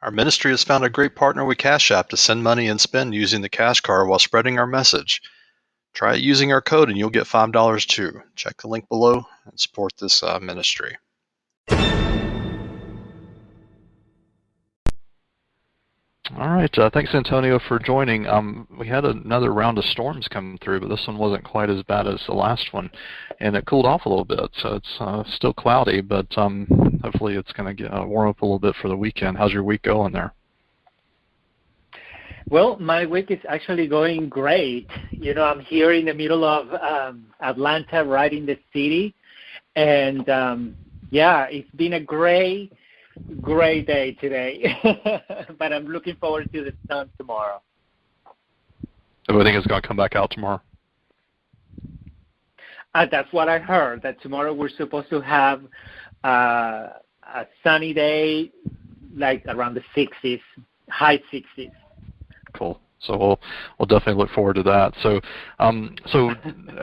Our ministry has found a great partner with Cash App to send money and spend using the Cash Card while spreading our message. Try it using our code and you'll get $5 too. Check the link below and support this ministry. All right, thanks Antonio for joining. We had another round of storms come through, but this one wasn't quite as bad as the last one, and it cooled off a little bit, so it's still cloudy, but hopefully it's going to get warm up a little bit for the weekend. How's your week going there? Well, my week is actually going great. You know, I'm here in the middle of Atlanta, right in the city, and yeah, it's been a great day today, but I'm looking forward to the sun tomorrow. So I think it's going to come back out tomorrow. That's what I heard, that tomorrow we're supposed to have a sunny day, like around the 60s, high 60s. Cool. So we'll definitely look forward to that. So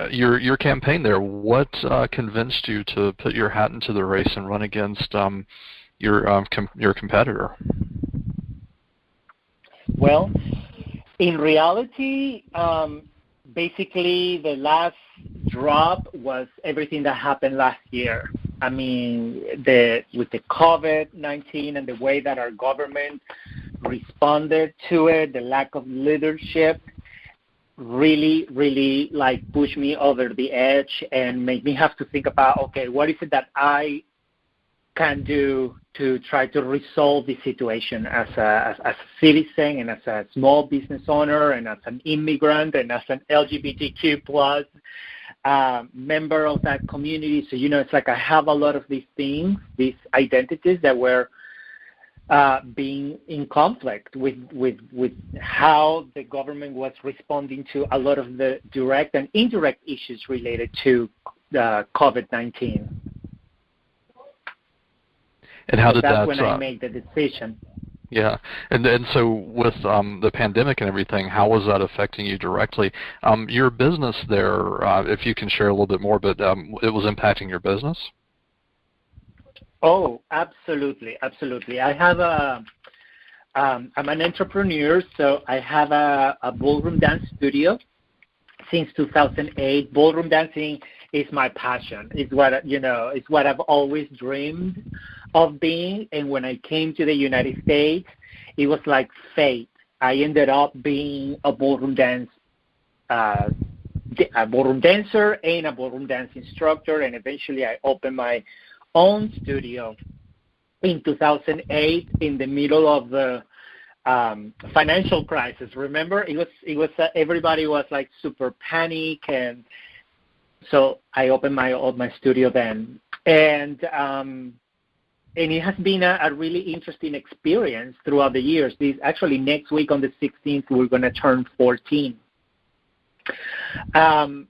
your campaign there, what convinced you to put your hat into the race and run against your competitor? Well, in reality, basically the last drop was everything that happened last year. I mean, with the COVID-19 and the way that our government responded to it, the lack of leadership really like pushed me over the edge and made me have to think about, okay, what is it that I can do to try to resolve the situation as a citizen and as a small business owner and as an immigrant and as an LGBTQ plus member of that community. So, you know, it's like I have a lot of these things, these identities that were being in conflict with how the government was responding to a lot of the direct and indirect issues related to COVID-19. And how did that's when I made the decision. Yeah, and so with the pandemic and everything, how was that affecting you directly? Your business there, if you can share a little bit more, but it was impacting your business? Oh, absolutely. I have I'm an entrepreneur, so I have a ballroom dance studio since 2008. Ballroom dancing is my passion. It's what I've always dreamed of being. And when I came to the United States, it was like fate. I ended up being a ballroom dancer and a ballroom dance instructor, and eventually I opened my own studio in 2008 in the middle of the financial crisis. Remember, it was everybody was like super panic, and so I opened my studio then, and it has been a really interesting experience throughout the years. Actually, next week on the 16th, we're going to turn 14. And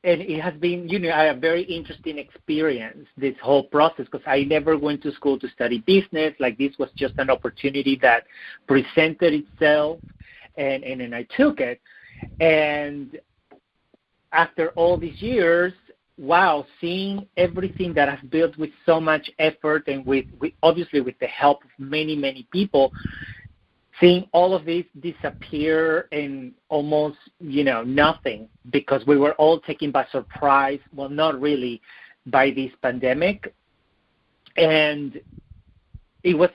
it has been, a very interesting experience, this whole process, because I never went to school to study business. Like, this was just an opportunity that presented itself, and then I took it. And after all these years, wow, seeing everything that I've built with so much effort and with obviously with the help of many, many people, seeing all of this disappear in almost, nothing, because we were all taken by surprise. Well, not really, by this pandemic. And it was,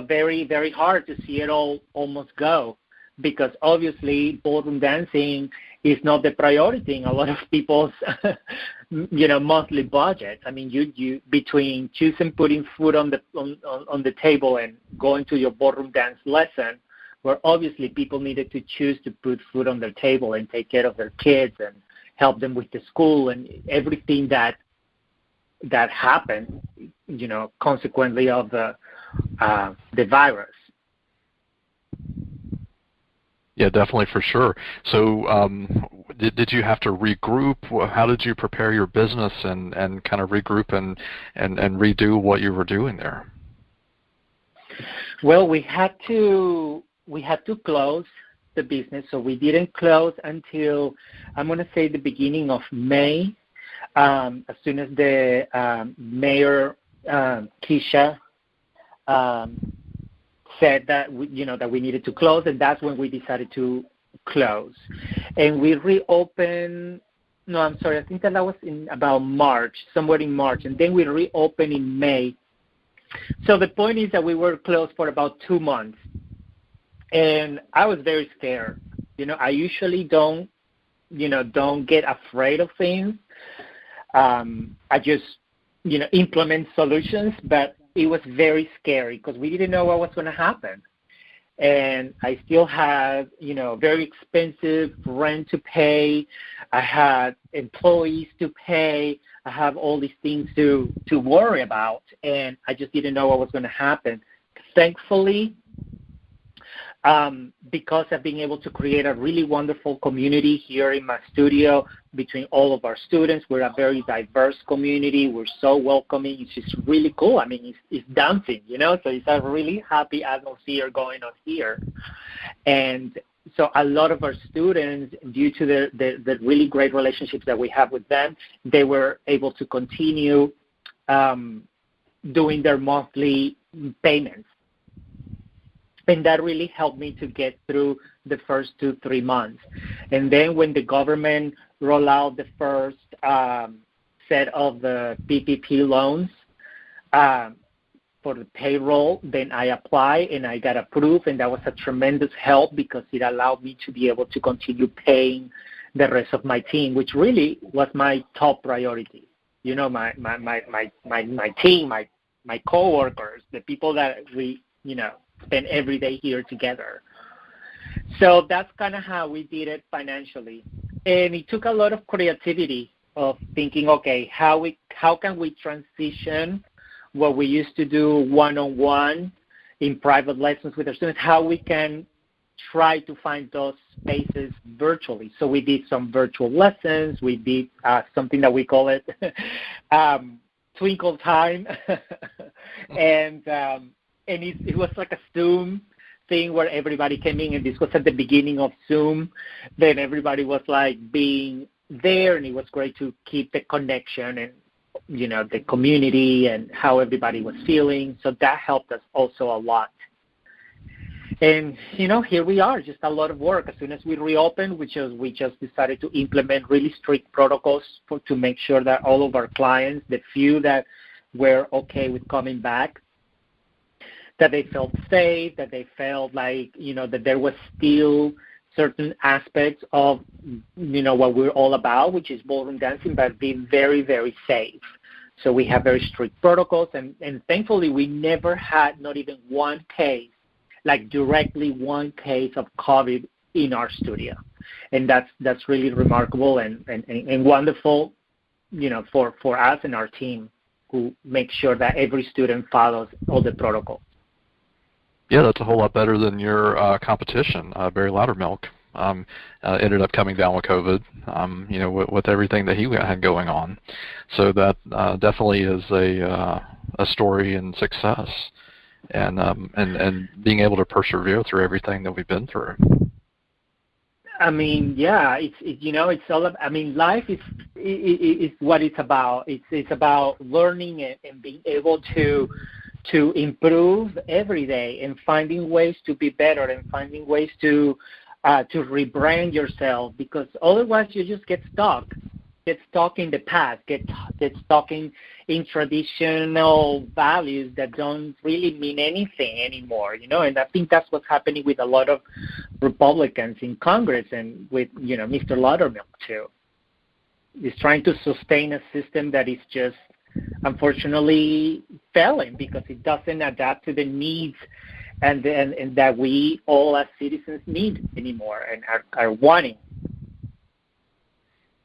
very, very hard to see it all almost go, because obviously ballroom dancing is not the priority in a lot of people's, monthly budget. I mean, you between choosing putting food on the table and going to your ballroom dance lesson, where obviously people needed to choose to put food on their table and take care of their kids and help them with the school and everything that happened, consequently of the virus. Yeah, definitely, for sure. So did you have to regroup? How did you prepare your business and kind of regroup and redo what you were doing there? Well, we had to close the business, so we didn't close until, I'm going to say, the beginning of May, as soon as the mayor, Keisha, said that that we needed to close, and that's when we decided to close. And we reopened. No, I'm sorry. I think that was in about March, somewhere in March, and then we reopened in May. So the point is that we were closed for about 2 months, and I was very scared. I usually don't get afraid of things. I just, implement solutions, but it was very scary because we didn't know what was going to happen. And I still had, very expensive rent to pay. I had employees to pay. I have all these things to worry about, and I just didn't know what was going to happen. Thankfully, because I've been able to create a really wonderful community here in my studio between all of our students. We're a very diverse community. We're so welcoming. It's just really cool. I mean, it's dancing, so it's a really happy atmosphere going on here. And so a lot of our students, due to the really great relationships that we have with them, they were able to continue doing their monthly payments. And that really helped me to get through the first 2-3 months. And then when the government rolled out the first set of the PPP loans for the payroll, then I applied and I got approved, and that was a tremendous help because it allowed me to be able to continue paying the rest of my team, which really was my top priority. My team, my coworkers, the people that we, spend every day here together. So that's kind of how we did it financially. And it took a lot of creativity of thinking, okay, how can we transition what we used to do one-on-one in private lessons with our students, how we can try to find those spaces virtually. So we did some virtual lessons. We did something that we call it Twinkle Time. And it was like a Zoom thing where everybody came in, and this was at the beginning of Zoom. Then everybody was like being there, and it was great to keep the connection and, the community and how everybody was feeling. So that helped us also a lot. And, here we are, just a lot of work. As soon as we reopened, we just decided to implement really strict protocols to make sure that all of our clients, the few that were okay with coming back, that they felt safe, that they felt like, that there was still certain aspects of, what we're all about, which is ballroom dancing, but being very, very safe. So we have very strict protocols, and thankfully we never had not even one case, like directly one case of COVID in our studio. And that's really remarkable and wonderful, for us and our team who make sure that every student follows all the protocols. Yeah, that's a whole lot better than your competition. Barry Loudermilk ended up coming down with COVID, with everything that he had going on. So that definitely is a story in success, and being able to persevere through everything that we've been through. I mean, yeah, it's all about, I mean, life is what it's about. It's about learning and being able to improve every day and finding ways to be better and finding ways to rebrand yourself, because otherwise you just get stuck in the past, get stuck in traditional values that don't really mean anything anymore, and I think that's what's happening with a lot of Republicans in Congress and with, Mr. Loudermilk too. Is trying to sustain a system that is just unfortunately failing because it doesn't adapt to the needs and that we all as citizens need anymore and are wanting.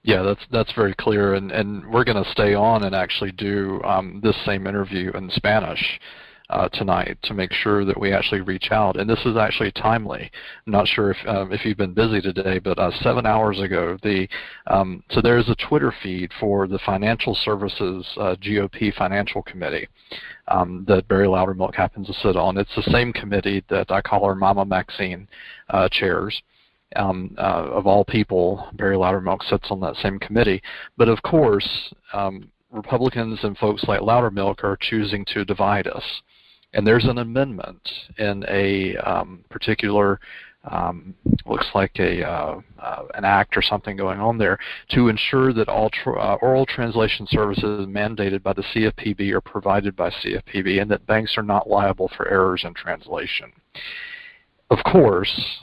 Yeah, that's very clear, and we're going to stay on and actually do this same interview in Spanish tonight to make sure that we actually reach out. And this is actually timely. I'm not sure if you've been busy today, but 7 hours ago, so there's a Twitter feed for the Financial Services GOP Financial Committee that Barry Loudermilk happens to sit on. It's the same committee that I call her Mama Maxine chairs. Of all people, Barry Loudermilk sits on that same committee. But of course, Republicans and folks like Loudermilk are choosing to divide us. And there's an amendment in a particular, looks like an act or something going on there to ensure that all oral translation services mandated by the CFPB are provided by CFPB and that banks are not liable for errors in translation. Of course,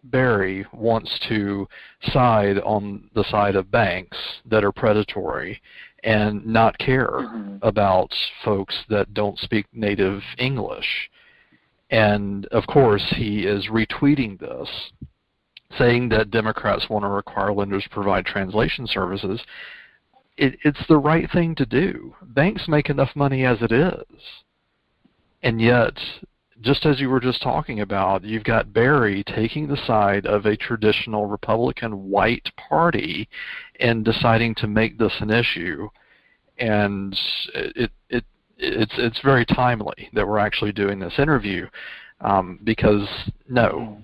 Barry wants to side on the side of banks that are predatory and not care about folks that don't speak native English. And of course, he is retweeting this, saying that Democrats want to require lenders to provide translation services. It's the right thing to do. Banks make enough money as it is. And yet, just as you were just talking about, you've got Barry taking the side of a traditional Republican white party and deciding to make this an issue. And it's very timely that we're actually doing this interview because, no,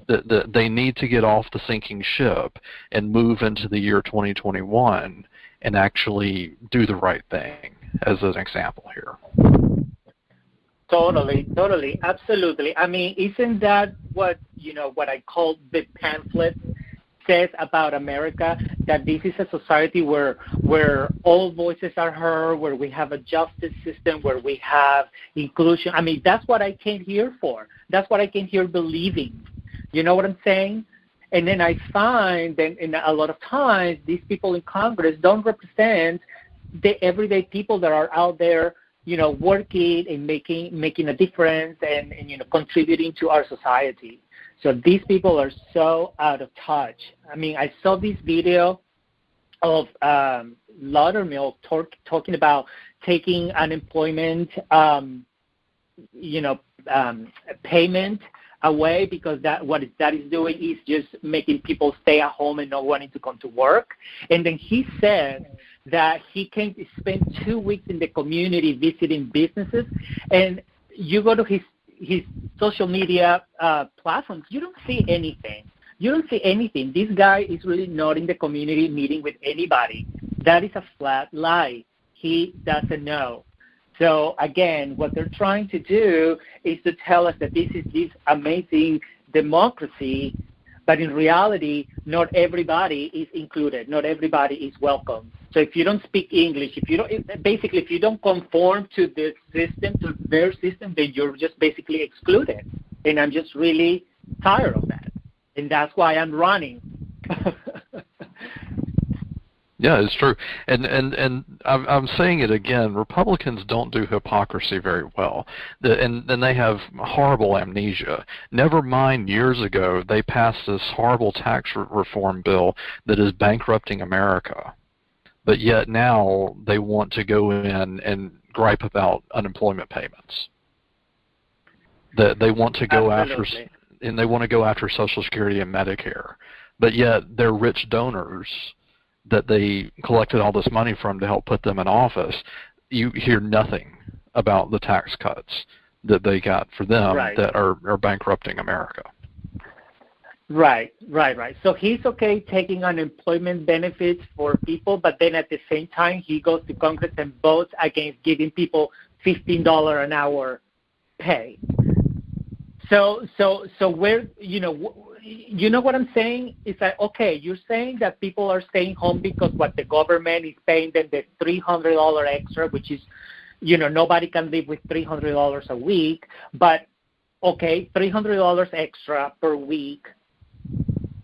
they need to get off the sinking ship and move into the year 2021 and actually do the right thing, as an example here. Totally, absolutely. I mean, isn't that what I call the pamphlet says about America, that this is a society where all voices are heard, where we have a justice system, where we have inclusion? I mean, that's what I came here for. That's what I came here believing. You know what I'm saying? And then I find that in a lot of times these people in Congress don't represent the everyday people that are out there, working and making a difference and contributing to our society. So these people are so out of touch. I mean, I saw this video of Loudermilk talking about taking unemployment, payment away because what that is doing is just making people stay at home and not wanting to come to work. And then he said that he can spend 2 weeks in the community visiting businesses, and you go to his social media platforms, you don't see anything. This guy is really not in the community meeting with anybody. That is a flat lie. He doesn't know. So again, what they're trying to do is to tell us that this is this amazing democracy, but in reality, not everybody is included. Not everybody is welcome. So if you don't speak English, if you don't conform to the system, to their system, then you're just basically excluded. And I'm just really tired of that. And that's why I'm running. Yeah, it's true. And I'm saying it again, Republicans don't do hypocrisy very well. And they have horrible amnesia. Never mind years ago, they passed this horrible tax reform bill that is bankrupting America. But yet now they want to go in and gripe about unemployment payments. That they want to go Absolutely. and they want to go after Social Security and Medicare. But yet they're rich donors that they collected all this money from to help put them in office. You hear nothing about the tax cuts that they got for them that are bankrupting America. Right. So he's okay taking unemployment benefits for people, but then at the same time he goes to Congress and votes against giving people $15 an hour pay. So where, you know what I'm saying? It's like, okay, you're saying that people are staying home because what the government is paying them the $300 extra, which is, nobody can live with $300 a week, but okay, $300 extra per week.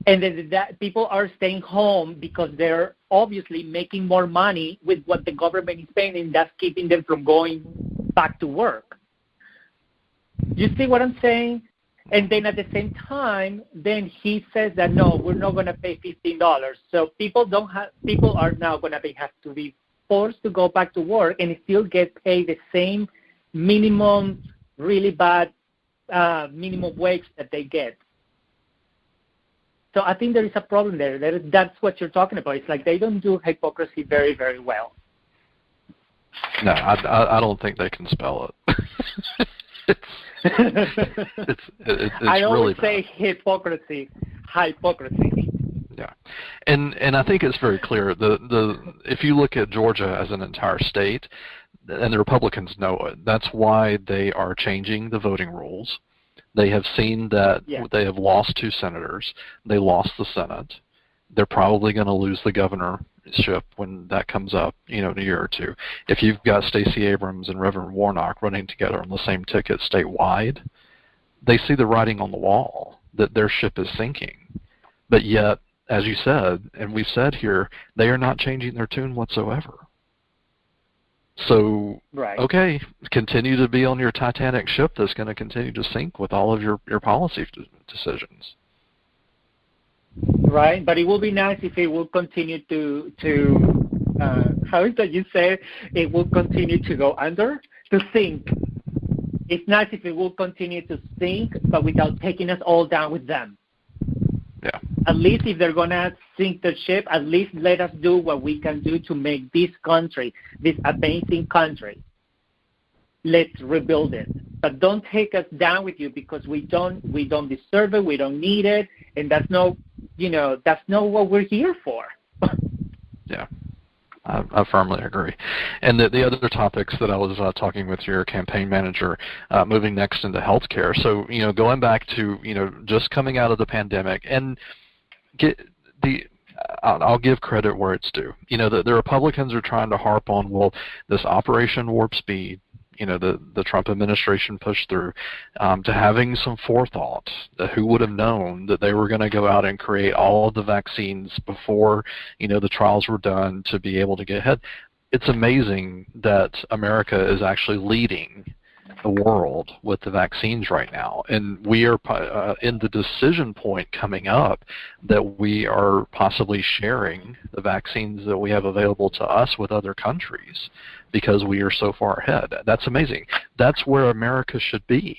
And then that people are staying home because they're obviously making more money with what the government is paying, and that's keeping them from going back to work. You see what I'm saying? And then at the same time, then he says that, no, we're not going to pay $15. So people are now going to have to be forced to go back to work and still get paid the same minimum, really bad minimum wage that they get. So I think there is a problem there. That's what you're talking about. It's like they don't do hypocrisy very, very well. No, I don't think they can spell it. it's I always really say hypocrisy. Yeah, and I think it's very clear. If you look at Georgia as an entire state, and the Republicans know it. That's why they are changing the voting rules. They have seen that they have lost 2 senators. They lost the Senate. They're probably going to lose the governorship when that comes up, in a year or two. If you've got Stacey Abrams and Reverend Warnock running together on the same ticket statewide, they see the writing on the wall that their ship is sinking. But yet, as you said, and we've said here, they are not changing their tune whatsoever. So, okay, continue to be on your Titanic ship that's going to continue to sink with all of your policy decisions. Right, but it will be nice if it will continue to how is that you say it will continue to go under, to sink. It's nice if it will continue to sink, but without taking us all down with them. Yeah. At least if they're going to sink the ship, at least let us do what we can do to make this country, this amazing country. Let's rebuild it. But don't take us down with you because we don't deserve it, we don't need it, and that's not what we're here for. Yeah. I firmly agree. And the other topics that I was talking with your campaign manager, moving next into healthcare. So, going back to, just coming out of the pandemic and I'll give credit where it's due. The Republicans are trying to harp on, this Operation Warp Speed, the Trump administration pushed through, to having some forethought. Who would have known that they were going to go out and create all of the vaccines before, the trials were done to be able to get ahead? It's amazing that America is actually leading the world with the vaccines right now. And we are in the decision point coming up that we are possibly sharing the vaccines that we have available to us with other countries because we are so far ahead. That's amazing. That's where America should be.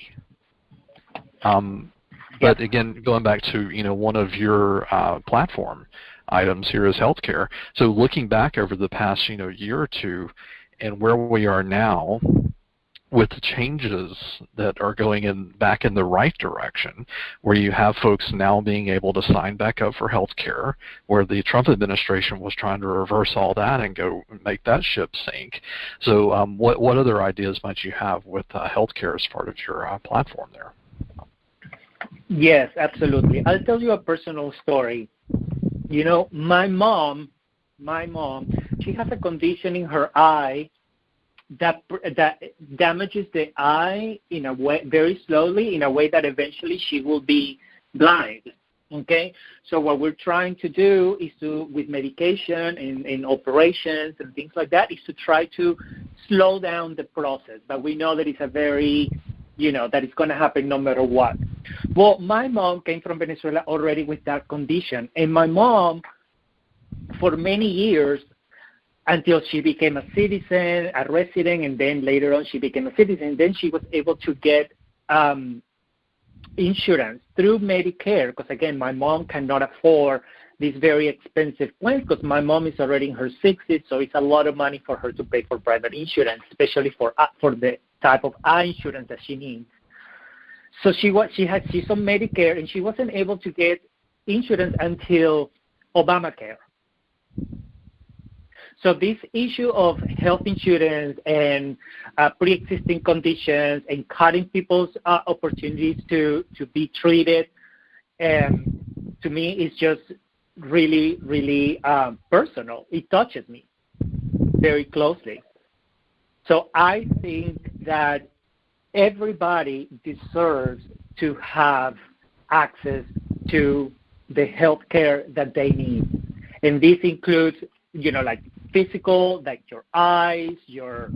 But again, going back to, one of your platform items here is healthcare. So looking back over the past, year or two and where we are now, with the changes that are going back in the right direction, where you have folks now being able to sign back up for health care, where the Trump administration was trying to reverse all that and go make that ship sink. So what other ideas might you have with health care as part of your platform there? Yes, absolutely. I'll tell you a personal story. My mom, she has a condition in her eye that damages the eye in a way, very slowly, in a way that eventually she will be blind. Okay, so what we're trying to do is with medication and operations and things like that, is to try to slow down the process. But we know that it's a very, that it's going to happen no matter what. Well, my mom came from Venezuela already with that condition, and my mom, for many years, until she became a citizen, a resident, and then later on she became a citizen. Then she was able to get insurance through Medicare because, again, my mom cannot afford these very expensive plans because my mom is already in her 60s, so it's a lot of money for her to pay for private insurance, especially for the type of eye insurance that she needs. So she's on Medicare, and she wasn't able to get insurance until Obamacare. So this issue of health insurance and pre-existing conditions and cutting people's opportunities to be treated, to me, is just really, really personal. It touches me very closely. So I think that everybody deserves to have access to the health care that they need. And this includes, like physical, like your eyes, your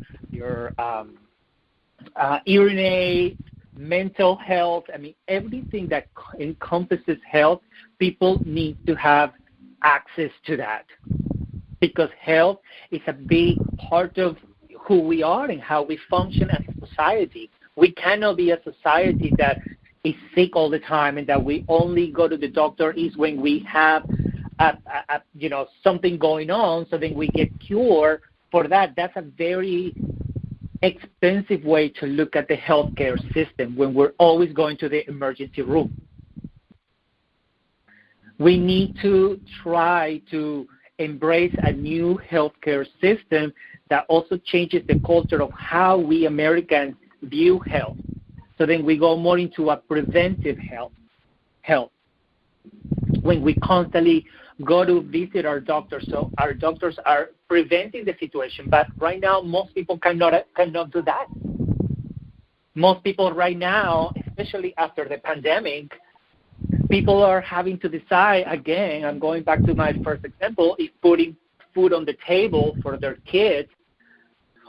hearing aids, mental health. I mean, everything that encompasses health, people need to have access to that because health is a big part of who we are and how we function as a society. We cannot be a society that is sick all the time and that we only go to the doctor is when we have something going on, so then we get cured for that. That's a very expensive way to look at the healthcare system when we're always going to the emergency room. We need to try to embrace a new healthcare system that also changes the culture of how we Americans view health. So then we go more into a preventive health. When we constantly go to visit our doctors, so our doctors are preventing the situation. But right now, most people cannot do that. Most people right now, especially after the pandemic, people are having to decide, again, I'm going back to my first example, is putting food on the table for their kids,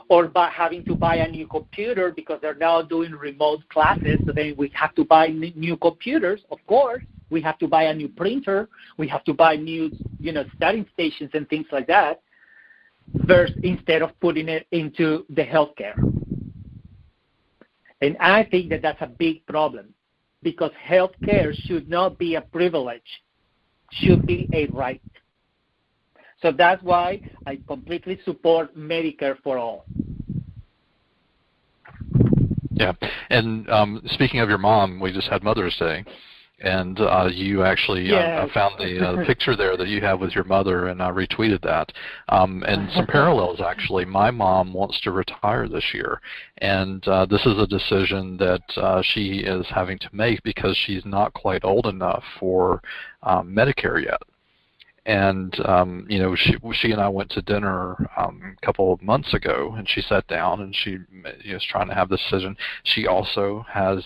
or by having to buy a new computer because they're now doing remote classes, so then we have to buy new computers, of course. We have to buy a new printer. We have to buy new, studying stations and things like that, instead of putting it into the healthcare. And I think that that's a big problem, because healthcare should not be a privilege, should be a right. So that's why I completely support Medicare for all. Yeah, and speaking of your mom, we just had Mother's Day, and you actually found the picture there that you have with your mother, and I retweeted that. And some parallels, actually. My mom wants to retire this year, and this is a decision that she is having to make because she's not quite old enough for Medicare yet. And, she and I went to dinner a couple of months ago, and she sat down and she was trying to have this decision. She also has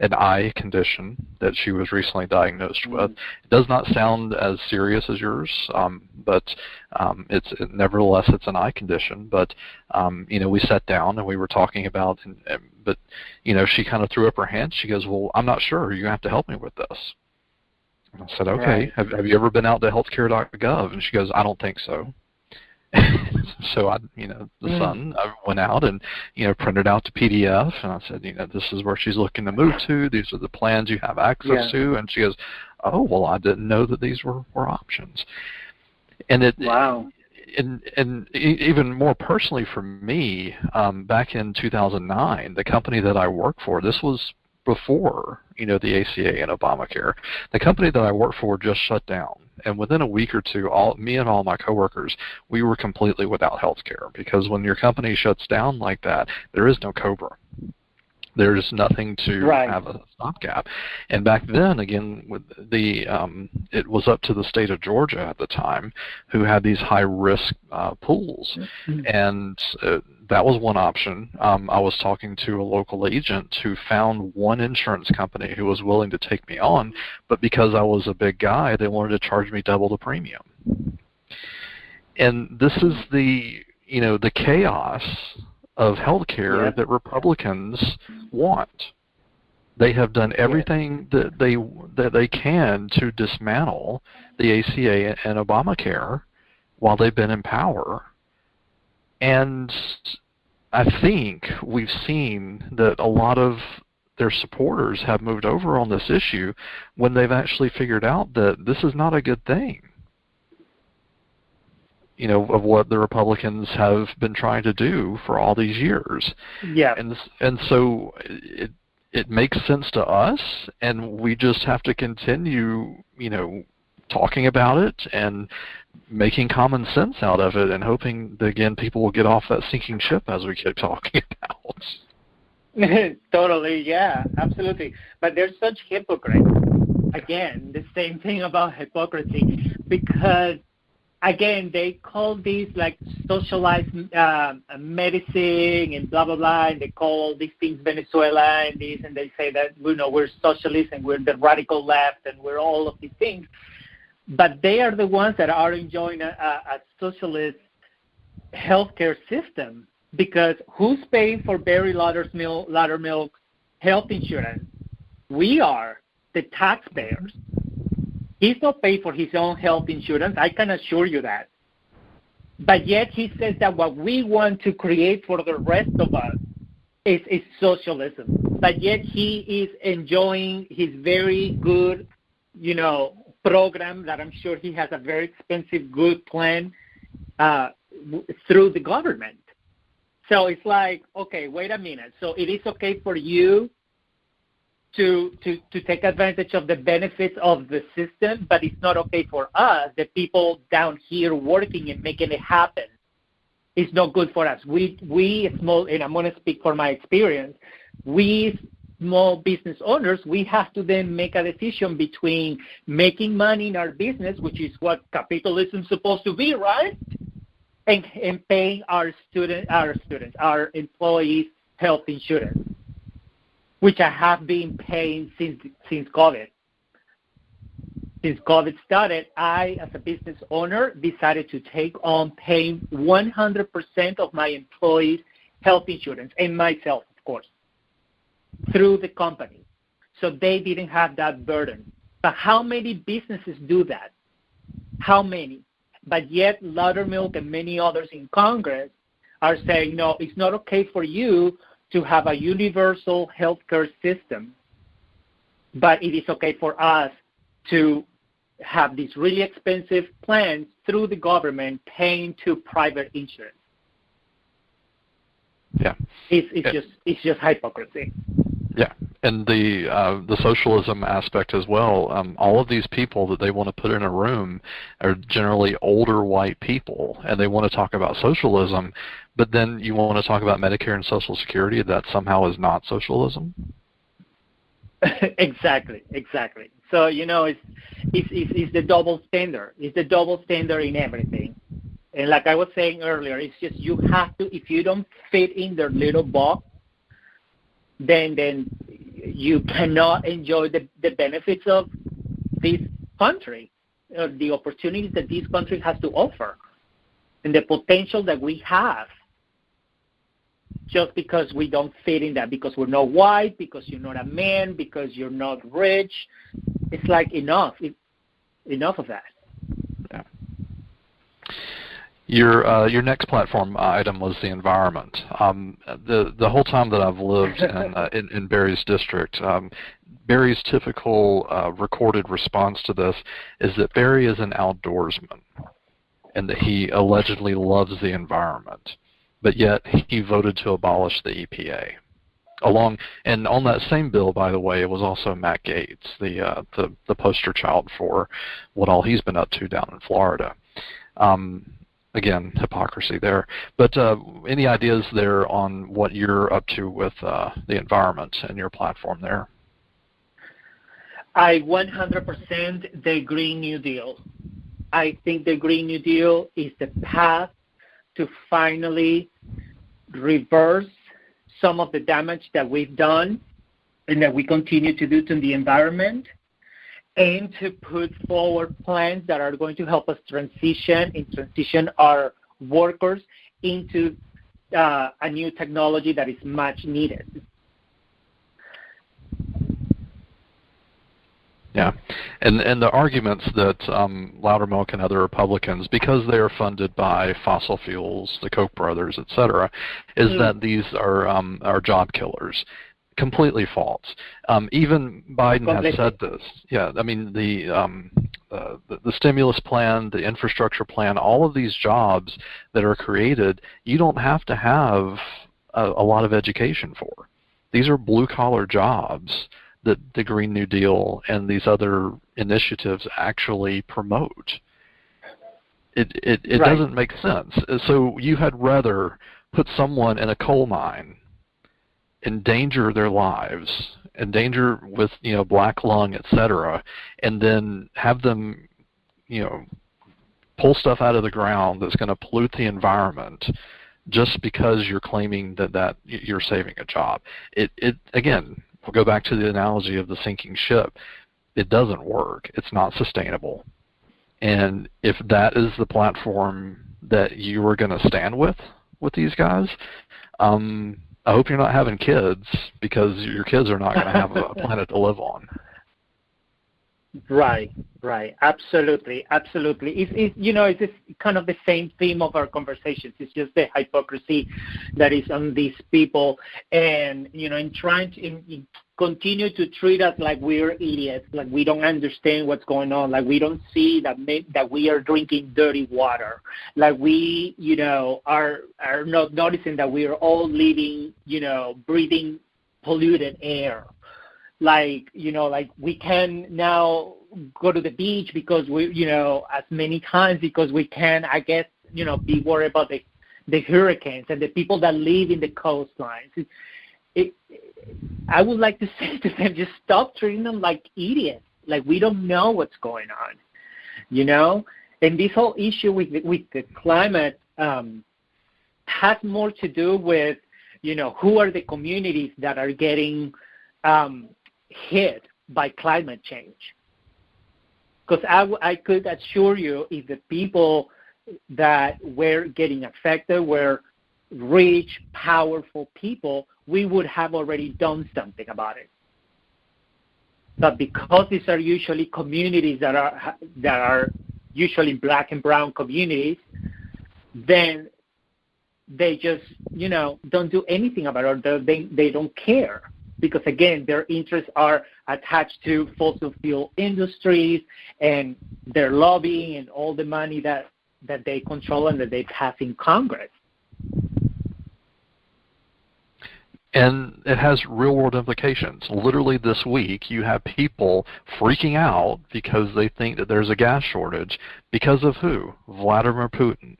an eye condition that she was recently diagnosed with. It does not sound as serious as yours, but nevertheless, it's an eye condition. But, we sat down and we were talking about, but she kind of threw up her hands. She goes, well, I'm not sure. You're going to have to help me with this. I said, okay, right. Have you ever been out to healthcare.gov? And she goes, I don't think so. So I went out and, printed out the PDF, and I said, this is where she's looking to move to. These are the plans you have access to. And she goes, oh, well, I didn't know that these were options. And wow. And even more personally for me, back in 2009, the company that I worked for, this was before, the ACA and Obamacare, the company that I worked for just shut down. And within a week or two, me and all my coworkers, we were completely without health care, because when your company shuts down like that, there is no COBRA. There's nothing to have a stopgap. And back then, again, with it was up to the state of Georgia at the time, who had these high-risk pools. And that was one option. I was talking to a local agent who found one insurance company who was willing to take me on, but because I was a big guy, they wanted to charge me double the premium. And this is the chaos of healthcare that Republicans want. They have done everything that they can to dismantle the ACA and Obamacare while they've been in power. And I think we've seen that a lot of their supporters have moved over on this issue when they've actually figured out that this is not a good thing. Of what the Republicans have been trying to do for all these years. Yeah. And so it makes sense to us, and we just have to continue, talking about it and making common sense out of it, and hoping that, again, people will get off that sinking ship as we keep talking about. Totally, yeah, absolutely. But there's such hypocrites. Again, the same thing about hypocrisy, because again, they call these like socialized medicine and blah, blah, blah, and they call these things Venezuela and this, and they say that, we're socialists and we're the radical left and we're all of these things. But they are the ones that are enjoying a socialist healthcare system, because who's paying for Barry Loudermilk's health insurance? We are, the taxpayers. He's not paying for his own health insurance, I can assure you that. But yet he says that what we want to create for the rest of us is socialism. But yet he is enjoying his very good, program that I'm sure he has a very expensive, good plan through the government. So it's like, okay, wait a minute. So it is okay for you to take advantage of the benefits of the system, but it's not okay for us, the people down here working and making it happen, It's not good for us. We small, and I'm going to speak for my experience, we small business owners, we have to then make a decision between making money in our business, which is what capitalism is supposed to be, right? And paying our employees health insurance, which I have been paying since COVID. Since COVID started, I, as a business owner, decided to take on paying 100% of my employees' health insurance, and myself, of course, through the company. So they didn't have that burden. But how many businesses do that? How many? But yet Loudermilk and many others in Congress are saying, no, it's not okay for you to have a universal healthcare system, but it is okay for us to have these really expensive plans through the government paying to private insurance. Yeah, it's just hypocrisy. Yeah, and the socialism aspect as well. All of these people that they want to put in a room are generally older white people, and they want to talk about socialism, but then you want to talk about Medicare and Social Security. That somehow is not socialism. Exactly. So it's the double standard. It's the double standard in everything. And like I was saying earlier, it's just you have to. If you don't fit in their little box, then you cannot enjoy the benefits of this country, the opportunities that this country has to offer, and the potential that we have. Just because we don't fit in that, because we're not white, because you're not a man, because you're not rich, it's like enough of that. Yeah. Your next platform item was the environment. The whole time that I've lived in Barry's district, Barry's typical recorded response to this is that Barry is an outdoorsman and that he allegedly loves the environment, but yet he voted to abolish the EPA. And on that same bill, by the way, it was also Matt Gaetz, the poster child for what all he's been up to down in Florida. Again, hypocrisy there. But any ideas there on what you're up to with the environment and your platform there? I 100% the Green New Deal. I think the Green New Deal is the path to finally reverse some of the damage that we've done and that we continue to do to the environment, and to put forward plans that are going to help us transition our workers into a new technology that is much needed. Yeah, and the arguments that Loudermilk and other Republicans, because they are funded by fossil fuels, the Koch brothers, et cetera, is that these are job killers. Completely false. Even Biden has said this. Yeah, I mean the stimulus plan, the infrastructure plan, all of these jobs that are created, you don't have to have a lot of education for. These are blue-collar jobs that the Green New Deal and these other initiatives actually promote. It right. doesn't make sense. So you had rather put someone in a coal mine, endanger their lives, endanger with black lung, etc., and then have them pull stuff out of the ground that's going to pollute the environment just because you're claiming that you're saving a job. It again, we'll go back to the analogy of the sinking ship. It doesn't work. It's not sustainable. And if that is the platform that you are going to stand with these guys, I hope you're not having kids, because your kids are not going to have a planet to live on. Right. Absolutely. It's just kind of the same theme of our conversations. It's just the hypocrisy that is on these people, and in trying to continue to treat us like we're idiots, like we don't understand what's going on, like we don't see that we are drinking dirty water, like we are not noticing that we are all living, breathing polluted air. Like we can now go to the beach because we, as many times because we can, I guess, be worried about the hurricanes and the people that live in the coastlines. I would like to say to them, just stop treating them like idiots, like we don't know what's going on, And this whole issue with the climate has more to do with, who are the communities that are getting hit by climate change. Because I could assure you, if the people that were getting affected were rich, powerful people, we would have already done something about it. But because these are usually communities that are usually black and brown communities, then they just, don't do anything about it, or they don't care. Because, again, their interests are attached to fossil fuel industries and their lobbying and all the money that they control and that they pass in Congress. And it has real-world implications. Literally this week, you have people freaking out because they think that there's a gas shortage. Because of who? Vladimir Putin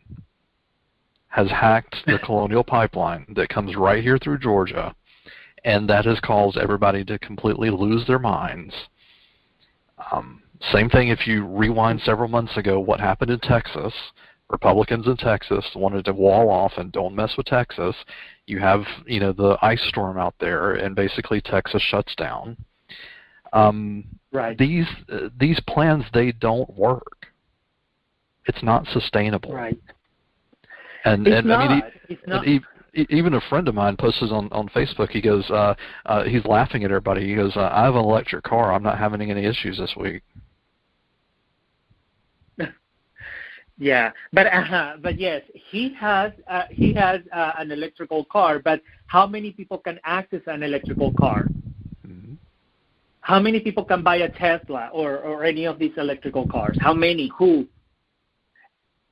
has hacked the Colonial Pipeline that comes right here through Georgia, and that has caused everybody to completely lose their minds. Same thing if you rewind several months ago, what happened in Texas. Republicans in Texas wanted to wall off and don't mess with Texas. You have, the ice storm out there, and basically Texas shuts down. Right. These plans, they don't work. It's not sustainable. Right. And it's I mean, even a friend of mine posted on Facebook. He goes, he's laughing at everybody. He goes, I have an electric car. I'm not having any issues this week. Yeah, but yes, he has an electrical car. But how many people can access an electrical car? Mm-hmm. How many people can buy a Tesla or any of these electrical cars? How many? Who?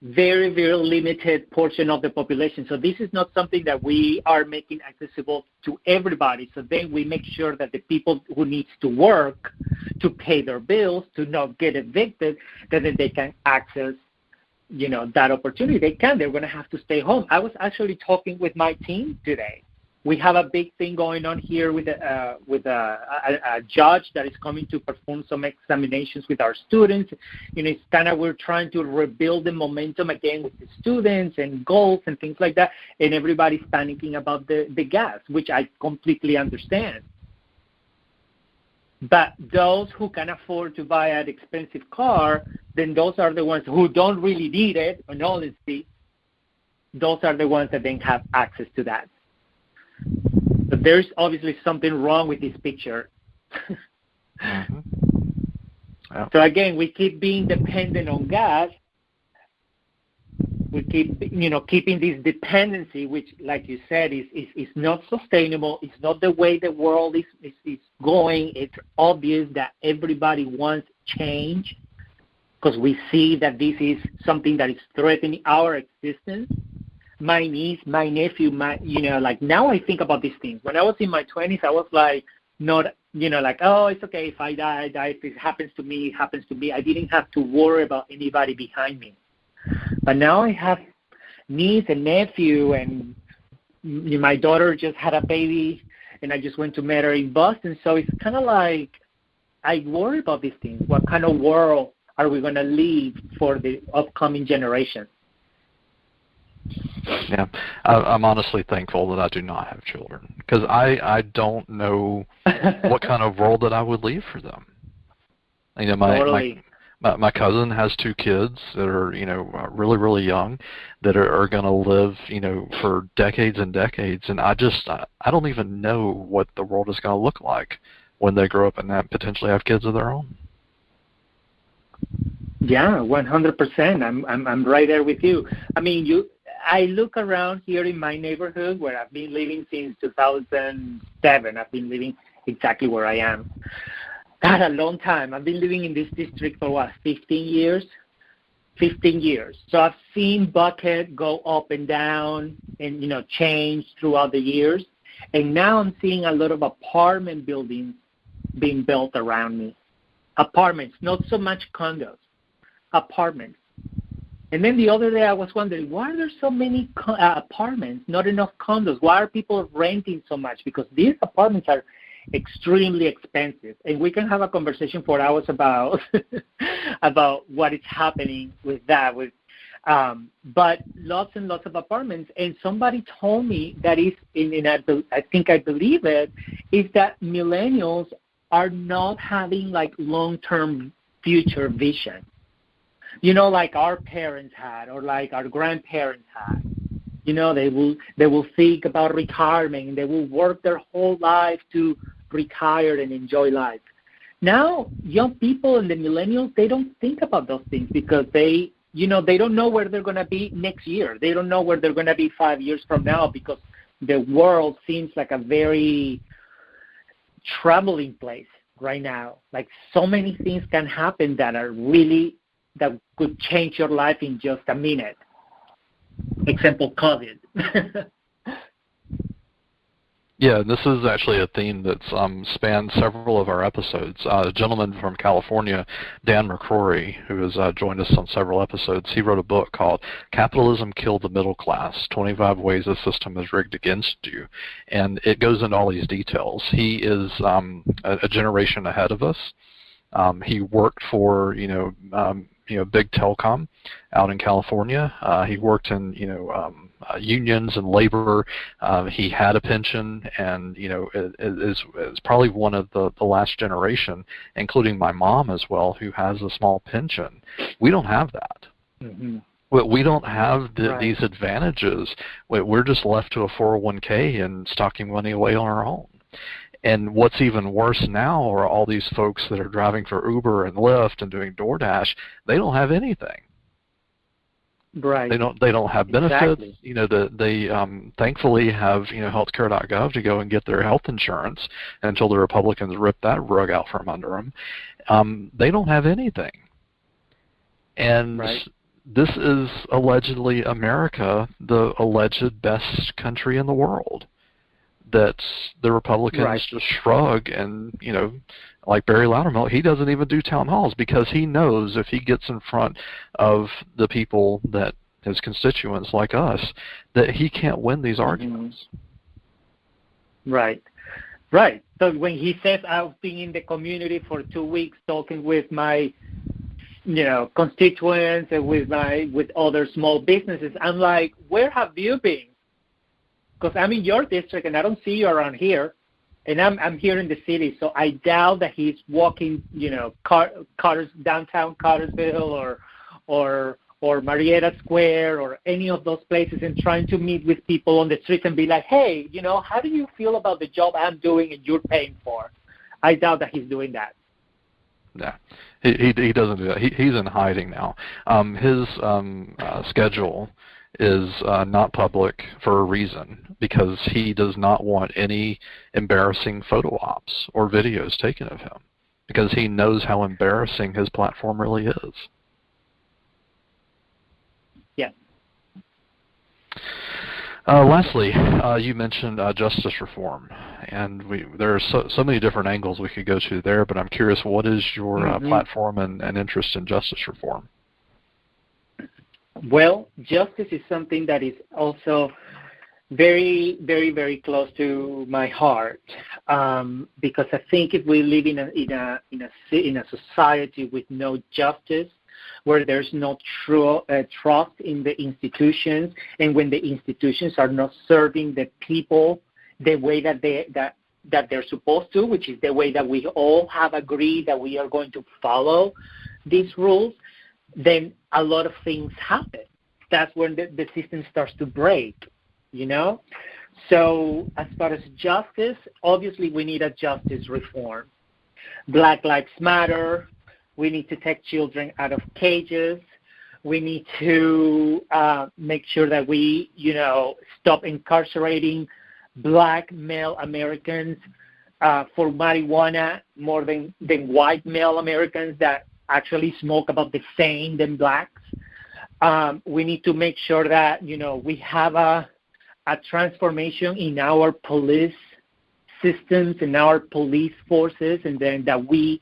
Very, very limited portion of the population. So this is not something that we are making accessible to everybody. So then we make sure that the people who needs to work to pay their bills, to not get evicted, that they can access that opportunity. They can. They're going to have to stay home. I was actually talking with my team today. We have a big thing going on here with a judge that is coming to perform some examinations with our students. It's kind of, we're trying to rebuild the momentum again with the students and goals and things like that. And everybody's panicking about the gas, which I completely understand. But those who can afford to buy an expensive car, then those are the ones who don't really need it, in honesty. Those are the ones that then have access to that. But there's obviously something wrong with this picture. Mm-hmm. Yeah. So again, we keep being dependent on gas. We keep, keeping this dependency, which, like you said, is not sustainable. It's not the way the world is going. It's obvious that everybody wants change because we see that this is something that is threatening our existence. My niece, my nephew, now I think about these things. When I was in my 20s, I was like, not, oh, it's okay if I die. If it happens to me, it happens to me. I didn't have to worry about anybody behind me. But now I have niece and nephew, and my daughter just had a baby, and I just went to meet her in Boston. So it's kind of like I worry about these things. What kind of world are we going to leave for the upcoming generation? Yeah, I'm honestly thankful that I do not have children because I don't know what kind of world that I would leave for them. My cousin has 2 kids that are, really, really young that are going to live, for decades and decades. And I don't even know what the world is going to look like when they grow up and potentially have kids of their own. Yeah, 100%. I'm right there with you. I mean, I look around here in my neighborhood where I've been living since 2007. I've been living exactly where I am. God, a long time. I've been living in this district for 15 years? 15 years. So I've seen Buckhead go up and down and, change throughout the years. And now I'm seeing a lot of apartment buildings being built around me. Apartments, not so much condos, apartments. And then the other day I was wondering, why are there so many apartments, not enough condos? Why are people renting so much? Because these apartments are extremely expensive. And we can have a conversation for hours about about what is happening with that. But lots and lots of apartments. And somebody told me that I think I believe it, is that millennials are not having like long-term future vision. You know, like our parents had, or like our grandparents had. You know, they will think about retirement, and they will work their whole life to retire and enjoy life. Now, young people and the millennials, they don't think about those things because they don't know where they're going to be next year. They don't know where they're going to be 5 years from now because the world seems like a very troubling place right now. Like so many things can happen that could change your life in just a minute. Example, COVID. Yeah, this is actually a theme that's spanned several of our episodes. A gentleman from California, Dan McCrory, who has joined us on several episodes, he wrote a book called Capitalism Killed the Middle Class, 25 Ways the System is Rigged Against You. And it goes into all these details. He is a generation ahead of us. He worked for, big telecom out in California. He worked in, unions and labor. He had a pension, and is probably one of the last generation, including my mom as well, who has a small pension. We don't have that. Mm-hmm. We don't have these advantages. We're just left to a 401k and stocking money away on our own. And what's even worse now are all these folks that are driving for Uber and Lyft and doing DoorDash. They don't have anything. Right. They don't have benefits. Exactly. They thankfully have healthcare.gov to go and get their health insurance until the Republicans rip that rug out from under them. They don't have anything. And this is allegedly America, the alleged best country in the world, that the Republicans just shrug. And, like Barry Loudermilk, he doesn't even do town halls because he knows if he gets in front of the people, that his constituents like us, that he can't win these arguments. Right. So when he says, I've been in the community for 2 weeks talking with my constituents and with other small businesses, I'm like, where have you been? Because I'm in your district and I don't see you around here, and I'm here in the city, so I doubt that he's walking, downtown Cartersville or Marietta Square or any of those places and trying to meet with people on the streets and be like, hey, how do you feel about the job I'm doing and you're paying for? I doubt that he's doing that. Yeah, he doesn't do that. He's in hiding now. His schedule is not public for a reason, because he does not want any embarrassing photo ops or videos taken of him, because he knows how embarrassing his platform really is. Yeah. Lastly, you mentioned justice reform, and there are so many different angles we could go to there, but I'm curious, what is your platform and interest in justice reform? Well, justice is something that is also very, very, very close to my heart, because I think if we live in a society with no justice, where there's no trust in the institutions, and when the institutions are not serving the people the way that they're supposed to, which is the way that we all have agreed that we are going to follow these rules, then a lot of things happen. That's when the system starts to break, So as far as justice, obviously we need a justice reform. Black Lives Matter. We need to take children out of cages. We need to make sure that we, stop incarcerating black male Americans for marijuana more than white male Americans that actually smoke about the same than blacks. We need to make sure that, we have a transformation in our police systems and our police forces, and then that we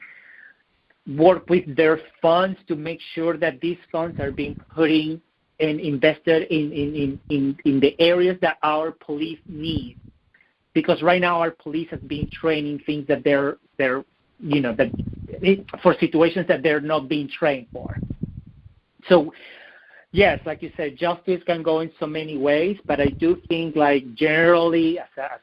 work with their funds to make sure that these funds are being put in and invested in the areas that our police need. Because right now our police has been training things that they're for situations that they're not being trained for. So, yes, like you said, justice can go in so many ways, but I do think, like, generally, as a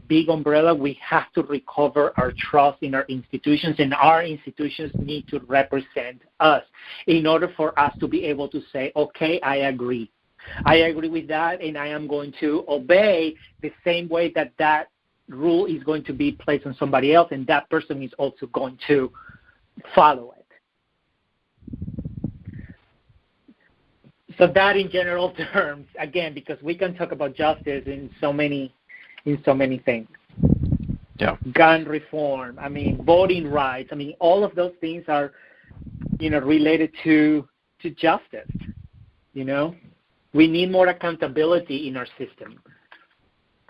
big umbrella, we have to recover our trust in our institutions, and our institutions need to represent us in order for us to be able to say, okay, I agree. I agree with that, and I am going to obey the same way that rule is going to be placed on somebody else, and that person is also going to follow it. So that, in general terms, again, because we can talk about justice in so many things. Yeah. Gun reform, voting rights, all of those things are, related to justice. We need more accountability in our system.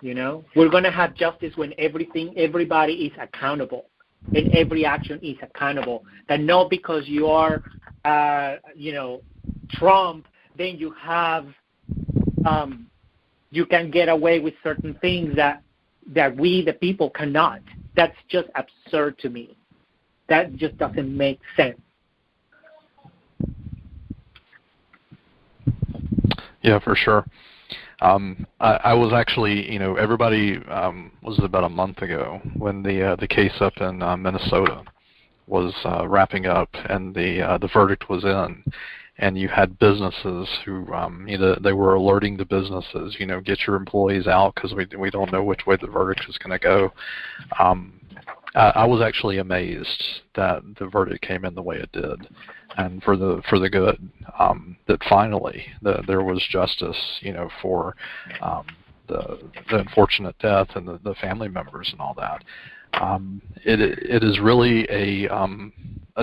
We're going to have justice when everybody is accountable, and every action is accountable. And not because you are, Trump, then you have, you can get away with certain things that we, the people, cannot. That's just absurd to me. That just doesn't make sense. Yeah, for sure. I was actually, everybody was about a month ago when the case up in Minnesota was wrapping up and the verdict was in. And you had businesses who, they were alerting the businesses, get your employees out because we don't know which way the verdict is going to go. I was actually amazed that the verdict came in the way it did, and for the good. That finally there was justice, for the unfortunate death and the family members and all that. It is really a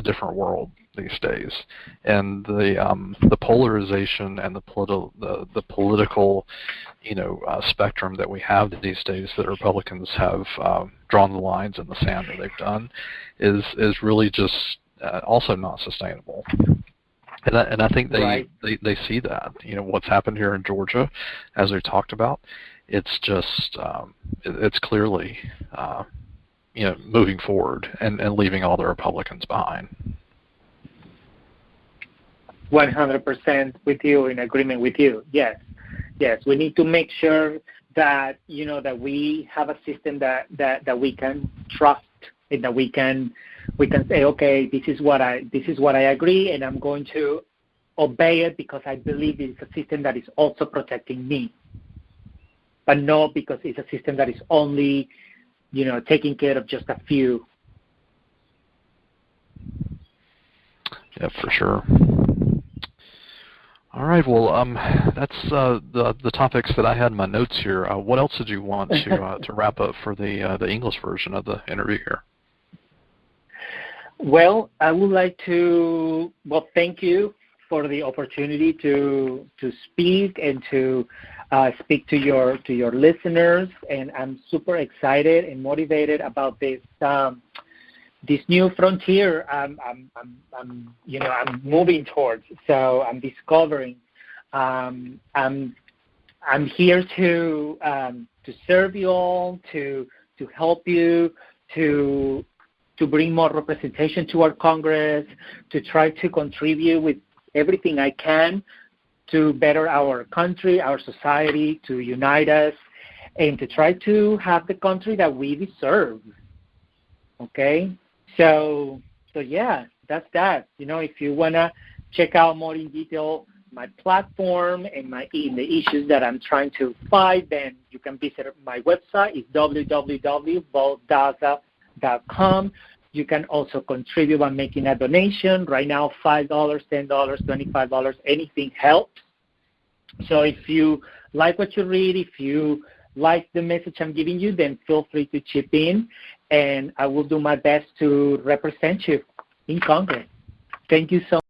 different world these days, and the polarization and the political spectrum that we have these days that Republicans have drawn the lines in the sand that they've done is really just also not sustainable. And I think they see that. What's happened here in Georgia, as we talked about, it's just it's clearly moving forward and leaving all the Republicans behind. 100% with you, in agreement with you. Yes, we need to make sure that that we have a system that we can trust, and that we can say, okay, this is what I agree, and I'm going to obey it because I believe it's a system that is also protecting me, but not because it's a system that is only taking care of just a few. Yeah, for sure. All right. Well, that's the topics that I had in my notes here. What else did you want to wrap up for the English version of the interview here? Well, I would like to thank you for the opportunity to speak and to speak to your listeners, and I'm super excited and motivated about this new frontier I'm moving towards. So I'm discovering. I'm here to serve you all, to help you, to bring more representation to our Congress, to try to contribute with everything I can to better our country, our society, to unite us, and to try to have the country that we deserve. Okay? So yeah, that's that. If you want to check out more in detail my platform and the issues that I'm trying to fight, then you can visit my website. It's www.daza.com. You can also contribute by making a donation. Right now, $5, $10, $25, anything helps. So if you like what you read, if you like the message I'm giving you, then feel free to chip in, and I will do my best to represent you in Congress. Thank you so much.